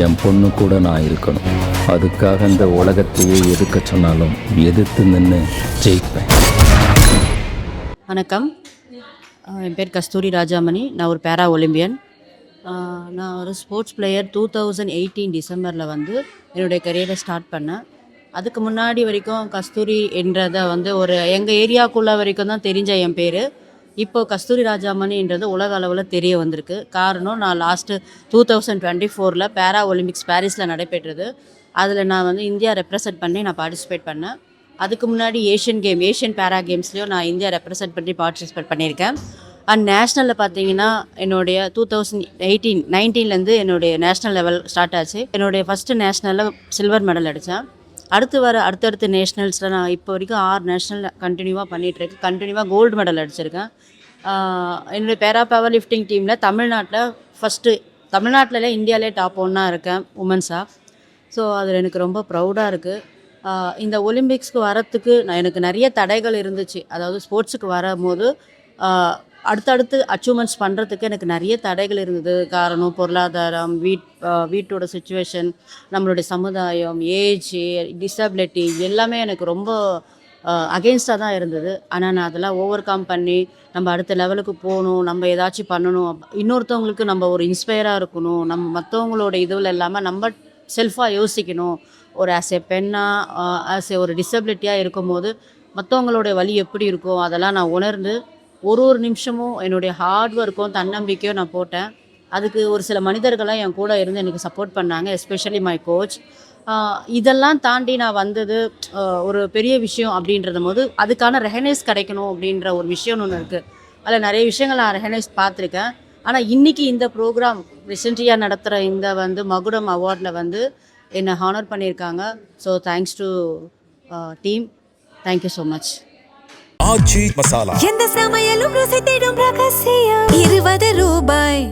என் பொண்ணு கூட நான் இருக்கணும். அதுக்காக இந்த உலகத்தையே எதிர்க்க சொன்னாலும் எதிர்த்து நின்று ஜெயிப்பேன். வணக்கம். என் பேர் கஸ்தூரி ராஜாமணி. நான் ஒரு பேரா ஒலிம்பியன். நான் ஒரு ஸ்போர்ட்ஸ் பிளேயர். 2018 டிசம்பரில் வந்து என்னுடைய கரியரை ஸ்டார்ட் பண்ணேன். அதுக்கு முன்னாடி வரைக்கும் கஸ்தூரி என்றதை வந்து ஒரு எங்கள் ஏரியாவுக்குள்ளே வரைக்கும் தான் தெரிஞ்ச என் பேர். இப்போது கஸ்தூரி ராஜாமணின்றது உலக அளவில் தெரிய வந்திருக்கு. காரணம், நான் லாஸ்ட்டு 2024 பேரா ஒலிம்பிக்ஸ் பாரிஸில் நடைபெற்றது. அதில் நான் வந்து இந்தியா ரெப்ரசன்ட் பண்ணி நான் பார்ட்டிசிபேட் பண்ணேன். அதுக்கு முன்னாடி ஏஷியன் பேரா கேம்ஸ்லேயும் நான் இந்தியா ரெப்ரசன்ட் பண்ணி பார்ட்டிசிபேட் பண்ணியிருக்கேன். அண்ட் நேஷ்னலில் பார்த்தீங்கன்னா என்னுடைய 2019 என்னுடைய நேஷ்னல் லெவல் ஸ்டார்ட் ஆச்சு. என்னுடைய ஃபஸ்ட்டு நேஷ்னலில் சில்வர் மெடல் அடித்தேன். அடுத்தடுத்த நேஷ்னல்ஸில் நான் இப்போ வரைக்கும் 6 நேஷ்னல் கண்டினியூவாக பண்ணிகிட்ருக்கேன். கண்டினியூவாக கோல்டு மெடல் அடிச்சிருக்கேன். என்னுடைய பேரா பவர் லிஃப்டிங் டீமில் தமிழ்நாட்டில் இந்தியாவிலே டாப் 1 இருக்கேன் உமன்ஸாக. ஸோ அதில் எனக்கு ரொம்ப ப்ரௌடாக இருக்குது. இந்த ஒலிம்பிக்ஸ்க்கு வரத்துக்கு எனக்கு நிறைய தடைகள் இருந்துச்சு. அதாவது ஸ்போர்ட்ஸுக்கு வரும்போது அடுத்தடுத்து அச்சீவ்மெண்ட்ஸ் பண்ணுறதுக்கு எனக்கு நிறைய தடைகள் இருந்தது. காரணம் பொருளாதாரம், வீட்டோட சுச்சுவேஷன், நம்மளுடைய சமுதாயம், ஏஜ், டிசபிலிட்டி எல்லாமே எனக்கு ரொம்ப அகெயின்ஸ்டாக தான் இருந்தது. ஆனால் நான் அதெல்லாம் ஓவர் கம் பண்ணி நம்ம அடுத்த லெவலுக்கு போகணும், நம்ம ஏதாச்சும் பண்ணணும், இன்னொருத்தவங்களுக்கு நம்ம ஒரு இன்ஸ்பயராக இருக்கணும், நம்ம மற்றவங்களோட இதுவில் இல்லாமல் நம்ம செல்ஃபாக யோசிக்கணும். ஒரு ஆஸ் எ பெண்ணாக, ஆஸ் எ ஒரு டிசபிலிட்டியாக இருக்கும்போது மற்றவங்களுடைய வலி எப்படி இருக்கும் அதெல்லாம் நான் உணர்ந்து ஒரு நிமிஷமும் என்னுடைய ஹார்ட் ஒர்க்கும் தன்னம்பிக்கையும் நான் போட்டேன். அதுக்கு ஒரு சில மனிதர்கள்லாம் என் கூட இருந்து எனக்கு சப்போர்ட் பண்ணாங்க, எஸ்பெஷலி மை கோச். இதெல்லாம் தாண்டி நான் வந்தது ஒரு பெரிய விஷயம் அப்படின்றது போது அதுக்கான ரெகனைஸ் கிடைக்கணும் அப்படின்ற ஒரு விஷயம்னு ஒன்று இருக்குது. அதில் நிறைய விஷயங்கள் நான் ரெகனைஸ் பார்த்துருக்கேன். ஆனால் இன்றைக்கி இந்த ப்ரோக்ராம் ரிசென்ட்லியாக நடத்துகிற இந்த வந்து மகுடம் அவார்டில் வந்து என்னை ஹானர் பண்ணியிருக்காங்க. So thanks to team. Thank you so much. Aachi masala. எந்த சமையலும் ருசி தேடும் ரகசியம். 20 ரூபாய்.